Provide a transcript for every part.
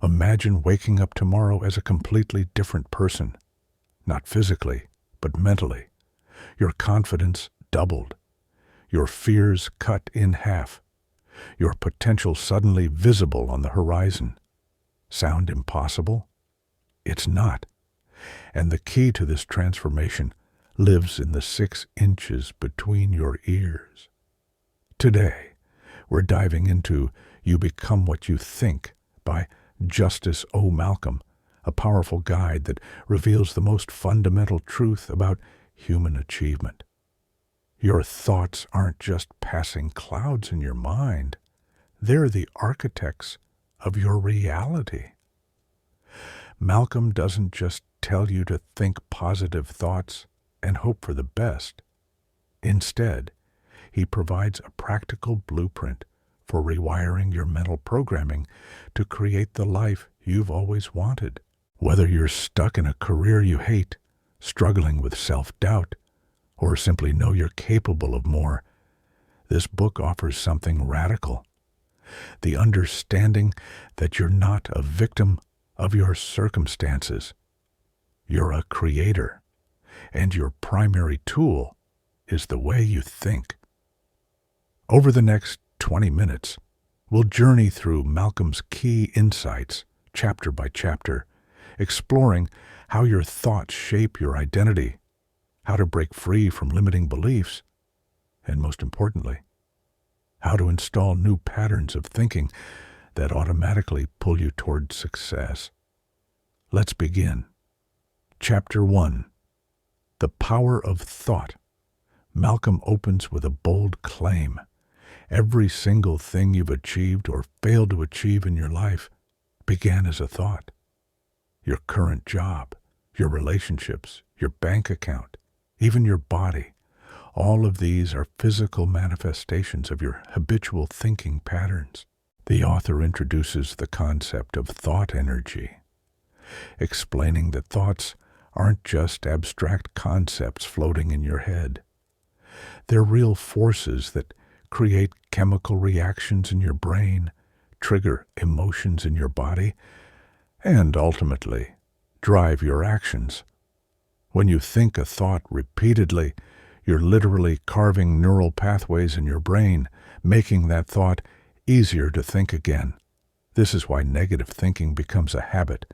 Imagine waking up tomorrow as a completely different person, not physically, but mentally. Your confidence doubled, your fears cut in half, your potential suddenly visible on the horizon. Sound impossible? It's not. And the key to this transformation lives in the 6 inches between your ears. Today, we're diving into You Become What You Think by Justice O. Malcolm, a powerful guide that reveals the most fundamental truth about human achievement. Your thoughts aren't just passing clouds in your mind. They're the architects of your reality. Malcolm doesn't just tell you to think positive thoughts and hope for the best. Instead, he provides a practical blueprint for rewiring your mental programming to create the life you've always wanted. Whether you're stuck in a career you hate, struggling with self-doubt, or simply know you're capable of more, this book offers something radical. The understanding that you're not a victim of your circumstances. You're a creator, and your primary tool is the way you think. Over the next 20 minutes, we'll journey through Malcolm's key insights, chapter by chapter, exploring how your thoughts shape your identity, how to break free from limiting beliefs, and most importantly, how to install new patterns of thinking that automatically pull you toward success. Let's begin. Chapter 1. The Power of Thought. Malcolm opens with a bold claim. Every single thing you've achieved or failed to achieve in your life began as a thought. Your current job, your relationships, your bank account, even your body. All of these are physical manifestations of your habitual thinking patterns. The author introduces the concept of thought energy, explaining that thoughts aren't just abstract concepts floating in your head. They're real forces that create chemical reactions in your brain, trigger emotions in your body, and ultimately drive your actions. When you think a thought repeatedly, you're literally carving neural pathways in your brain, making that thought easier to think again. This is why negative thinking becomes a habit,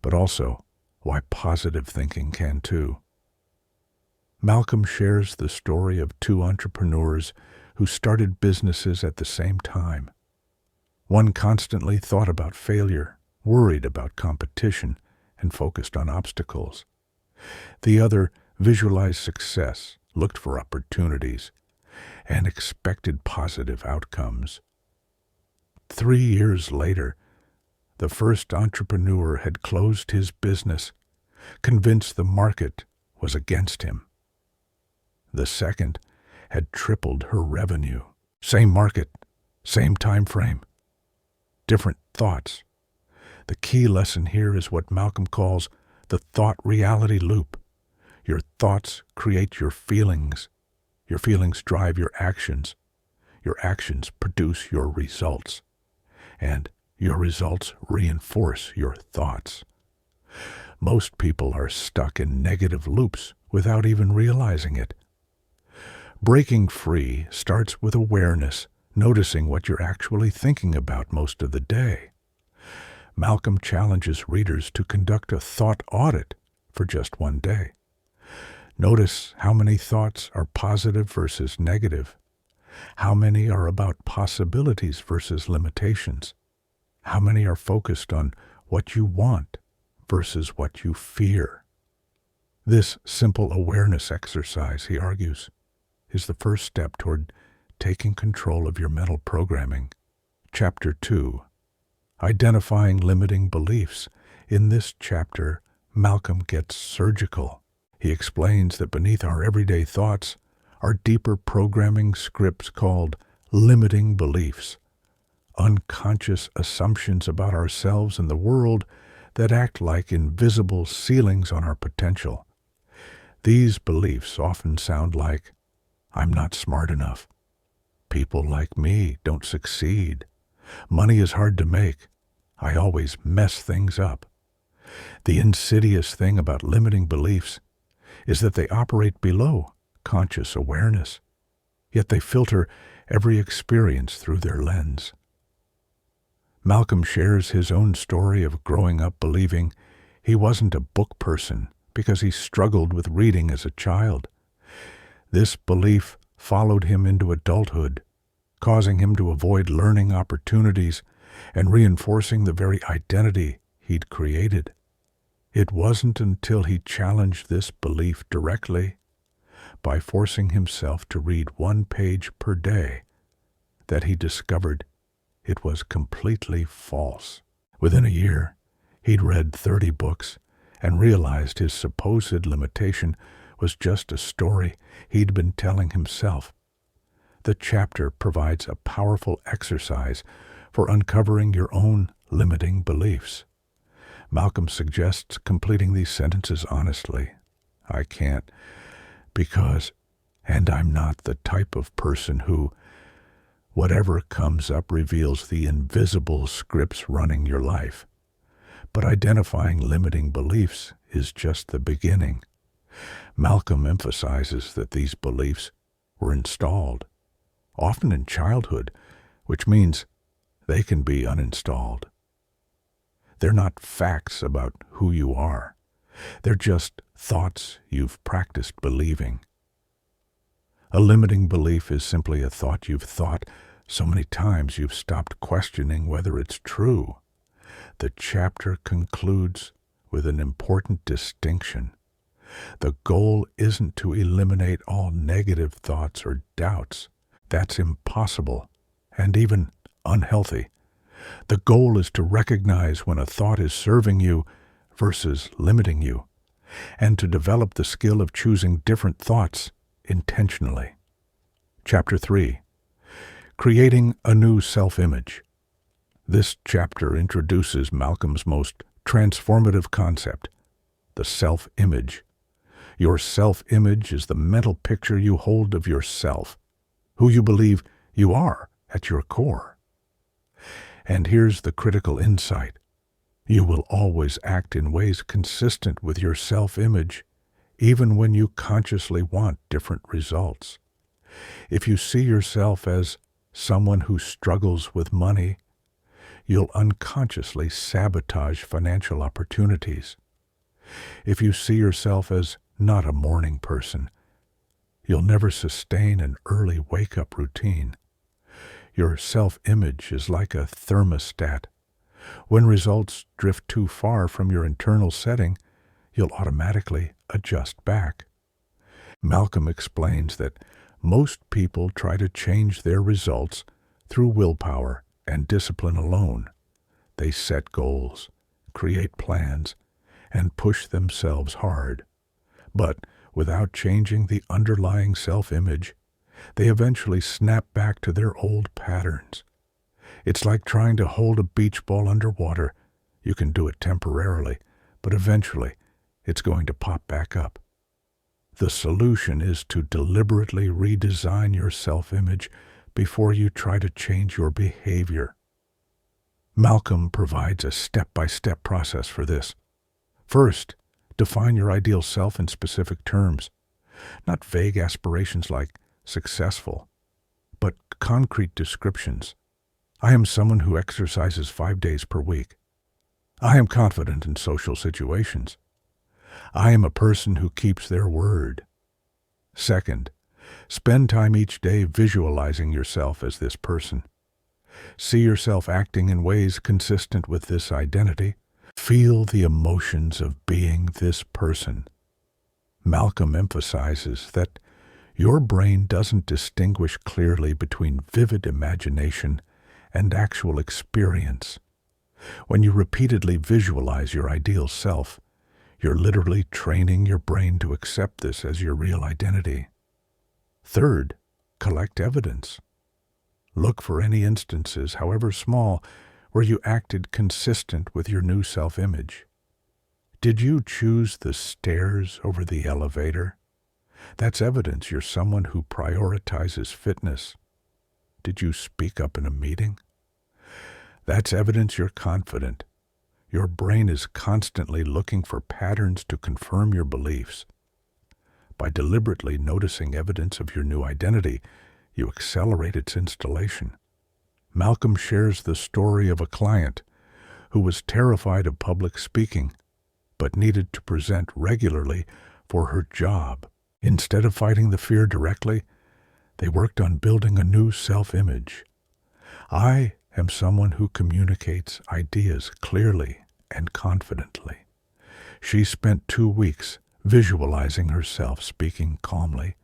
but also why positive thinking can too. Malcolm shares the story of 2 entrepreneurs who started businesses at the same time. One constantly thought about failure, worried about competition, and focused on obstacles. The other visualized success, looked for opportunities, and expected positive outcomes. 3 years later, the first entrepreneur had closed his business, convinced the market was against him. The second had tripled her revenue. Same market, same time frame, different thoughts. The key lesson here is what Malcolm calls the thought-reality loop. Your thoughts create your feelings drive your actions produce your results, and your results reinforce your thoughts. Most people are stuck in negative loops without even realizing it. Breaking free starts with awareness, noticing what you're actually thinking about most of the day. Malcolm challenges readers to conduct a thought audit for just 1 day. Notice how many thoughts are positive versus negative, how many are about possibilities versus limitations, how many are focused on what you want versus what you fear. This simple awareness exercise, he argues, is the first step toward taking control of your mental programming. Chapter 2. Identifying limiting beliefs. In this chapter, Malcolm gets surgical. He explains that beneath our everyday thoughts are deeper programming scripts called limiting beliefs, unconscious assumptions about ourselves and the world that act like invisible ceilings on our potential. These beliefs often sound like, I'm not smart enough. People like me don't succeed. Money is hard to make. I always mess things up. The insidious thing about limiting beliefs is that they operate below conscious awareness, yet they filter every experience through their lens. Malcolm shares his own story of growing up believing he wasn't a book person because he struggled with reading as a child. This belief followed him into adulthood, causing him to avoid learning opportunities and reinforcing the very identity he'd created. It wasn't until he challenged this belief directly, by forcing himself to read 1 page per day, that he discovered it was completely false. Within a year, he'd read 30 books and realized his supposed limitation was just a story he'd been telling himself. The chapter provides a powerful exercise for uncovering your own limiting beliefs. Malcolm suggests completing these sentences honestly. I can't, because, and I'm not the type of person who, whatever comes up reveals the invisible scripts running your life. But identifying limiting beliefs is just the beginning. Malcolm emphasizes that these beliefs were installed, often in childhood, which means they can be uninstalled. They're not facts about who you are. They're just thoughts you've practiced believing. A limiting belief is simply a thought you've thought so many times you've stopped questioning whether it's true. The chapter concludes with an important distinction. The goal isn't to eliminate all negative thoughts or doubts. That's impossible and even unhealthy. The goal is to recognize when a thought is serving you versus limiting you, and to develop the skill of choosing different thoughts intentionally. Chapter 3. Creating a new self-image. This chapter introduces Malcolm's most transformative concept, the self-image. Your self-image is the mental picture you hold of yourself, who you believe you are at your core. And here's the critical insight. You will always act in ways consistent with your self-image, even when you consciously want different results. If you see yourself as someone who struggles with money, you'll unconsciously sabotage financial opportunities. If you see yourself as not a morning person, you'll never sustain an early wake-up routine. Your self-image is like a thermostat. When results drift too far from your internal setting, you'll automatically adjust back. Malcolm explains that most people try to change their results through willpower and discipline alone. They set goals, create plans, and push themselves hard. But without changing the underlying self-image, they eventually snap back to their old patterns. It's like trying to hold a beach ball underwater. You can do it temporarily, but eventually it's going to pop back up. The solution is to deliberately redesign your self-image before you try to change your behavior. Malcolm provides a step-by-step process for this. First, define your ideal self in specific terms, not vague aspirations like successful, but concrete descriptions. I am someone who exercises 5 days per week. I am confident in social situations. I am a person who keeps their word. Second, spend time each day visualizing yourself as this person. See yourself acting in ways consistent with this identity. Feel the emotions of being this person. Malcolm emphasizes that your brain doesn't distinguish clearly between vivid imagination and actual experience. When you repeatedly visualize your ideal self, you're literally training your brain to accept this as your real identity. Third, collect evidence. Look for any instances, however small, where you acted consistent with your new self-image. Did you choose the stairs over the elevator? That's evidence you're someone who prioritizes fitness. Did you speak up in a meeting? That's evidence you're confident. Your brain is constantly looking for patterns to confirm your beliefs. By deliberately noticing evidence of your new identity, you accelerate its installation. Malcolm shares the story of a client who was terrified of public speaking, but needed to present regularly for her job. Instead of fighting the fear directly, they worked on building a new self-image. I am someone who communicates ideas clearly and confidently. She spent 2 weeks visualizing herself speaking calmly,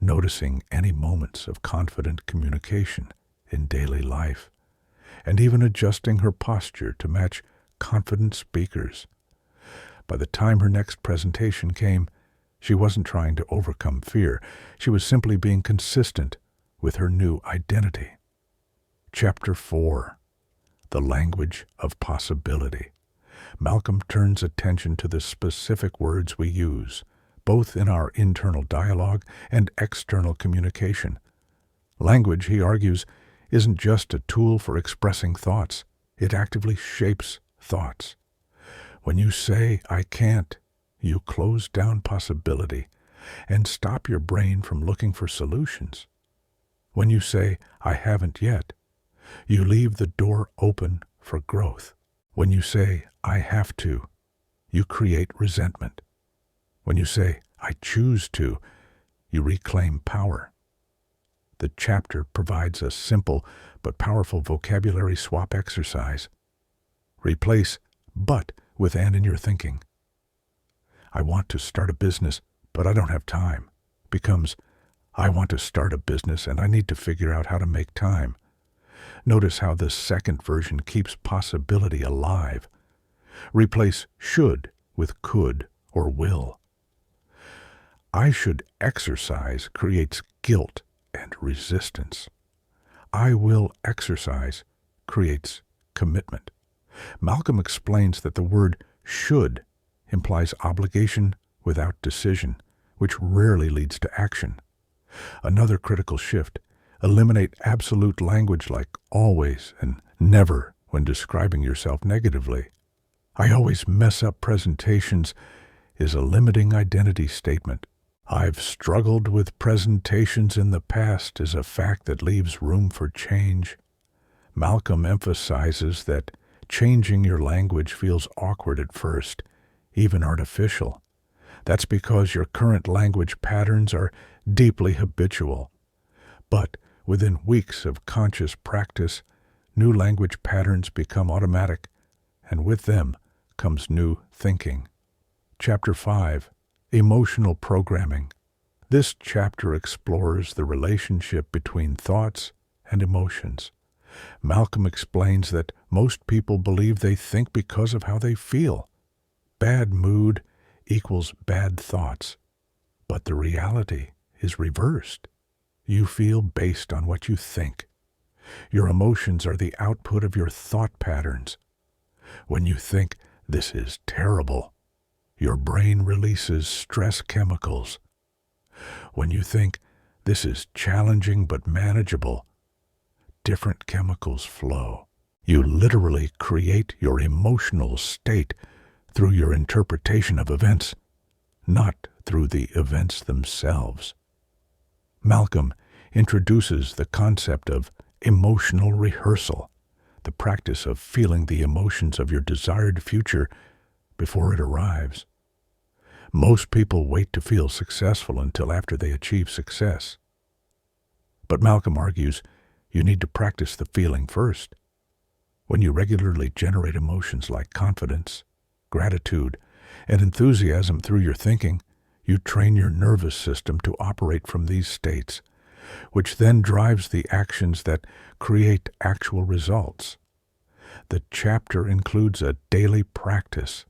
noticing any moments of confident communication in daily life, and even adjusting her posture to match confident speakers. By the time her next presentation came, she wasn't trying to overcome fear. She was simply being consistent with her new identity. Chapter 4. The Language of Possibility. Malcolm turns attention to the specific words we use, both in our internal dialogue and external communication. Language, he argues, isn't just a tool for expressing thoughts. It actively shapes thoughts. When you say, "I can't," you close down possibility and stop your brain from looking for solutions. When you say, "I haven't yet," you leave the door open for growth. When you say, "I have to," you create resentment. When you say, "I choose to," you reclaim power. The chapter provides a simple but powerful vocabulary swap exercise. Replace "but" with "and" in your thinking. "I want to start a business, but I don't have time," becomes "I want to start a business and I need to figure out how to make time." Notice how the second version keeps possibility alive. Replace "should" with "could" or "will." "I should exercise" creates guilt and resistance. "I will exercise" creates commitment. Malcolm explains that the word "should" implies obligation without decision, which rarely leads to action. Another critical shift: eliminate absolute language like always and never when describing yourself negatively. "I always mess up presentations" is a limiting identity statement. "I've struggled with presentations in the past" is a fact that leaves room for change. Malcolm emphasizes that changing your language feels awkward at first, even artificial. That's because your current language patterns are deeply habitual. But within weeks of conscious practice, new language patterns become automatic, and with them comes new thinking. Chapter 5. Emotional Programming. This chapter explores the relationship between thoughts and emotions. Malcolm explains that most people believe they think because of how they feel. Bad mood equals bad thoughts. But the reality is reversed. You feel based on what you think. Your emotions are the output of your thought patterns. When you think, "This is terrible," your brain releases stress chemicals. When you think, "This is challenging but manageable," different chemicals flow. You literally create your emotional state through your interpretation of events, not through the events themselves. Malcolm introduces the concept of emotional rehearsal, the practice of feeling the emotions of your desired future before it arrives. Most people wait to feel successful until after they achieve success. But Malcolm argues you need to practice the feeling first. When you regularly generate emotions like confidence, gratitude, and enthusiasm through your thinking, you train your nervous system to operate from these states, which then drives the actions that create actual results. The chapter includes a daily practice.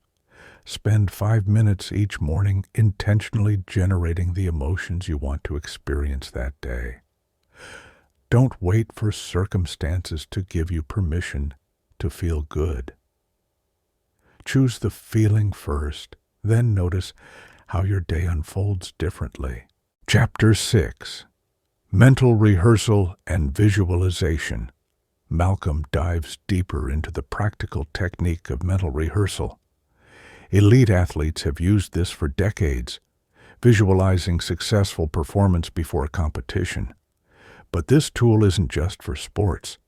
Spend 5 minutes each morning intentionally generating the emotions you want to experience that day. Don't wait for circumstances to give you permission to feel good. Choose the feeling first, then notice how your day unfolds differently. Chapter 6. Mental Rehearsal and Visualization. Malcolm dives deeper into the practical technique of mental rehearsal. Elite athletes have used this for decades, visualizing successful performance before a competition. But this tool isn't just for sports.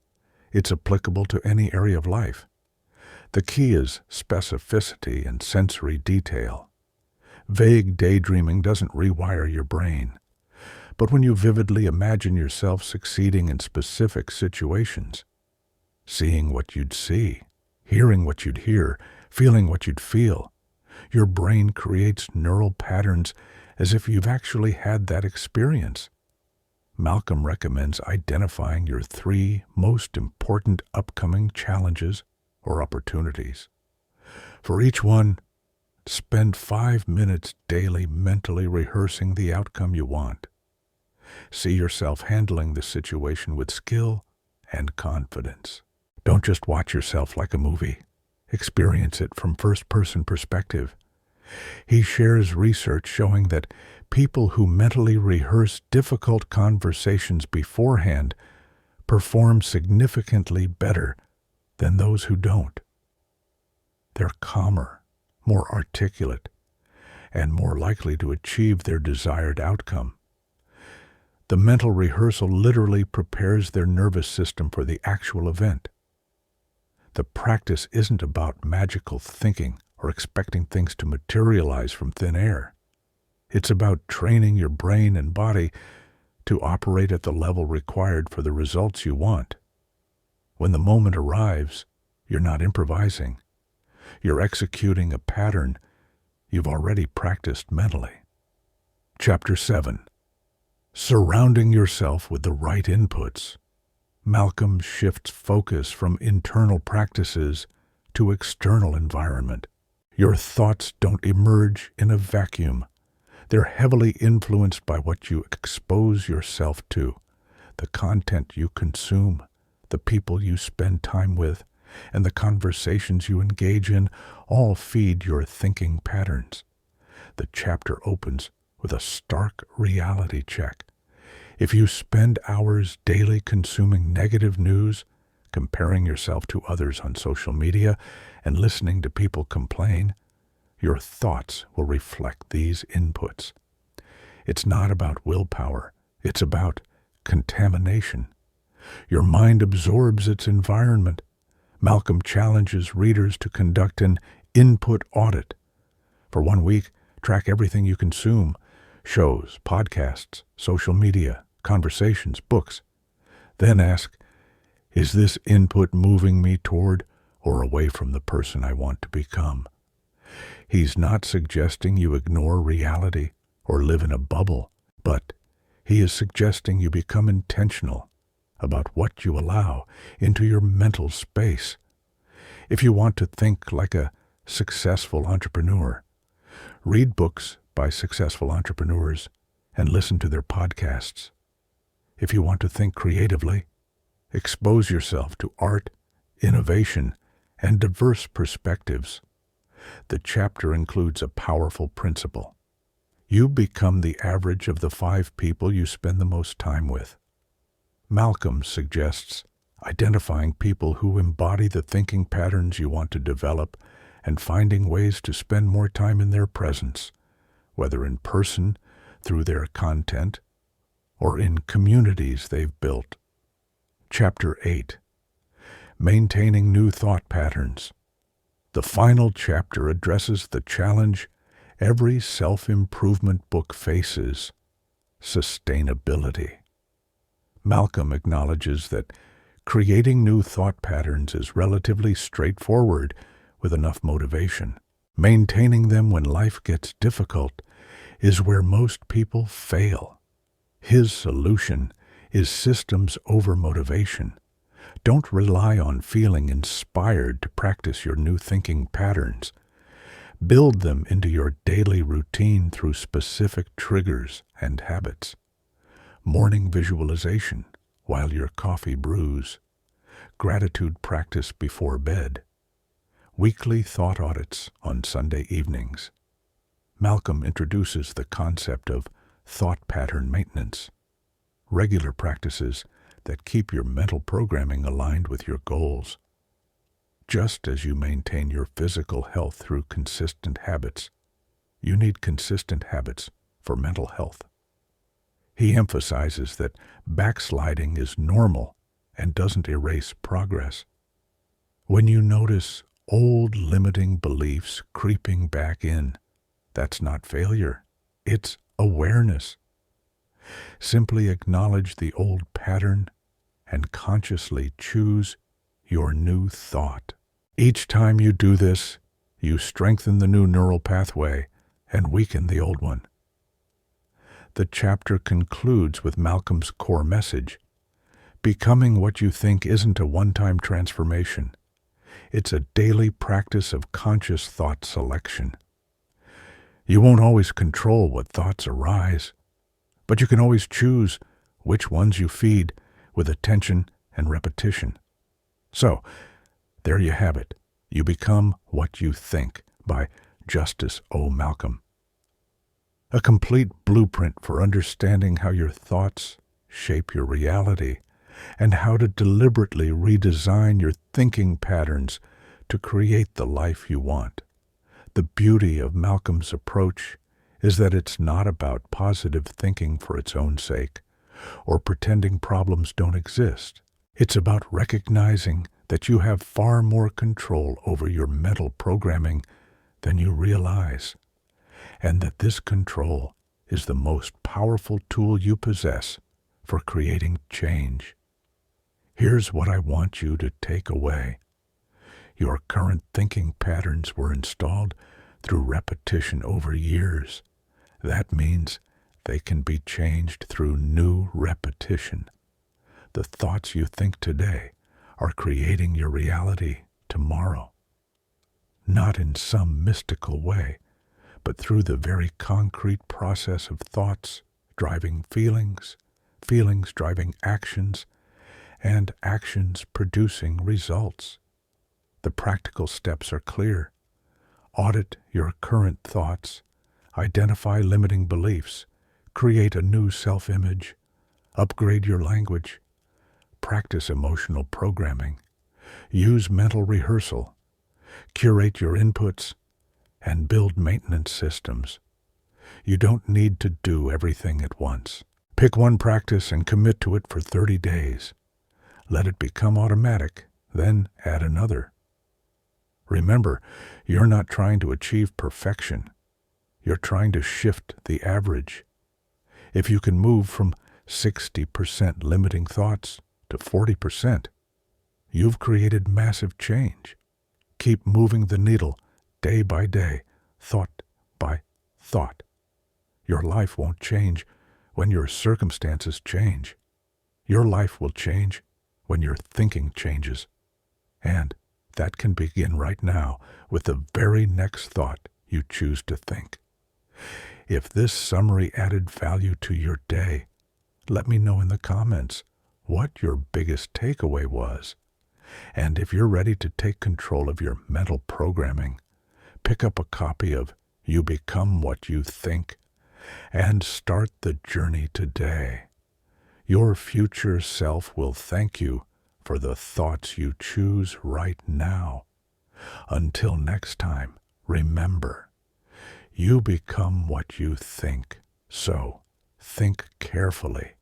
It's applicable to any area of life. The key is specificity and sensory detail. Vague daydreaming doesn't rewire your brain. But when you vividly imagine yourself succeeding in specific situations, seeing what you'd see, hearing what you'd hear, feeling what you'd feel, your brain creates neural patterns as if you've actually had that experience. Malcolm recommends identifying your 3 most important upcoming challenges or opportunities. For each one, spend 5 minutes daily mentally rehearsing the outcome you want. See yourself handling the situation with skill and confidence. Don't just watch yourself like a movie. Experience it from first-person perspective. He shares research showing that people who mentally rehearse difficult conversations beforehand perform significantly better than those who don't. They're calmer, more articulate, and more likely to achieve their desired outcome. The mental rehearsal literally prepares their nervous system for the actual event. The practice isn't about magical thinking or expecting things to materialize from thin air. It's about training your brain and body to operate at the level required for the results you want. When the moment arrives, you're not improvising. You're executing a pattern you've already practiced mentally. Chapter 7. Surrounding yourself with the right inputs. Malcolm shifts focus from internal practices to external environment. Your thoughts don't emerge in a vacuum. They're heavily influenced by what you expose yourself to, the content you consume, the people you spend time with, and the conversations you engage in all feed your thinking patterns. The chapter opens with a stark reality check. If you spend hours daily consuming negative news, comparing yourself to others on social media, and listening to people complain, your thoughts will reflect these inputs. It's not about willpower. It's about contamination. Your mind absorbs its environment. Malcolm challenges readers to conduct an input audit. For 1 week, track everything you consume: shows, podcasts, social media, conversations, books. Then ask, is this input moving me toward or away from the person I want to become? He's not suggesting you ignore reality or live in a bubble, but he is suggesting you become intentional about what you allow into your mental space. If you want to think like a successful entrepreneur, read books by successful entrepreneurs and listen to their podcasts. If you want to think creatively, expose yourself to art, innovation, and diverse perspectives. The chapter includes a powerful principle. You become the average of the 5 people you spend the most time with. Malcolm suggests identifying people who embody the thinking patterns you want to develop and finding ways to spend more time in their presence, whether in person, through their content, or in communities they've built. Chapter 8. Maintaining New Thought Patterns. The final chapter addresses the challenge every self-improvement book faces: sustainability. Malcolm acknowledges that creating new thought patterns is relatively straightforward with enough motivation. Maintaining them when life gets difficult is where most people fail. His solution is systems over motivation. Don't rely on feeling inspired to practice your new thinking patterns. Build them into your daily routine through specific triggers and habits. Morning visualization while your coffee brews. Gratitude practice before bed. Weekly thought audits on Sunday evenings. Malcolm introduces the concept of thought pattern maintenance. Regular practices that keep your mental programming aligned with your goals. Just as you maintain your physical health through consistent habits, you need consistent habits for mental health. He emphasizes that backsliding is normal and doesn't erase progress. When you notice old limiting beliefs creeping back in, that's not failure, it's awareness. Simply acknowledge the old pattern and consciously choose your new thought. Each time you do this, you strengthen the new neural pathway and weaken the old one. The chapter concludes with Malcolm's core message. Becoming what you think isn't a one-time transformation. It's a daily practice of conscious thought selection. You won't always control what thoughts arise, but you can always choose which ones you feed with attention and repetition. So, there you have it. You become what you think by Justice O. Malcolm. A complete blueprint for understanding how your thoughts shape your reality and how to deliberately redesign your thinking patterns to create the life you want. The beauty of Malcolm's approach is that it's not about positive thinking for its own sake or pretending problems don't exist. It's about recognizing that you have far more control over your mental programming than you realize, and that this control is the most powerful tool you possess for creating change. Here's what I want you to take away. Your current thinking patterns were installed through repetition over years. That means they can be changed through new repetition. The thoughts you think today are creating your reality tomorrow. Not in some mystical way, but through the very concrete process of thoughts driving feelings, feelings driving actions, and actions producing results. The practical steps are clear. Audit your current thoughts, identify limiting beliefs, create a new self-image, upgrade your language, practice emotional programming, use mental rehearsal, curate your inputs, and build maintenance systems. You don't need to do everything at once. Pick one practice and commit to it for 30 days. Let it become automatic, then add another. Remember, you're not trying to achieve perfection. You're trying to shift the average. If you can move from 60% limiting thoughts to 40%, you've created massive change. Keep moving the needle day by day, thought by thought. Your life won't change when your circumstances change. Your life will change when your thinking changes. And that can begin right now with the very next thought you choose to think. If this summary added value to your day, let me know in the comments what your biggest takeaway was. And if you're ready to take control of your mental programming, pick up a copy of You Become What You Think and start the journey today. Your future self will thank you for the thoughts you choose right now. Until next time, remember, you become what you think. So, think carefully.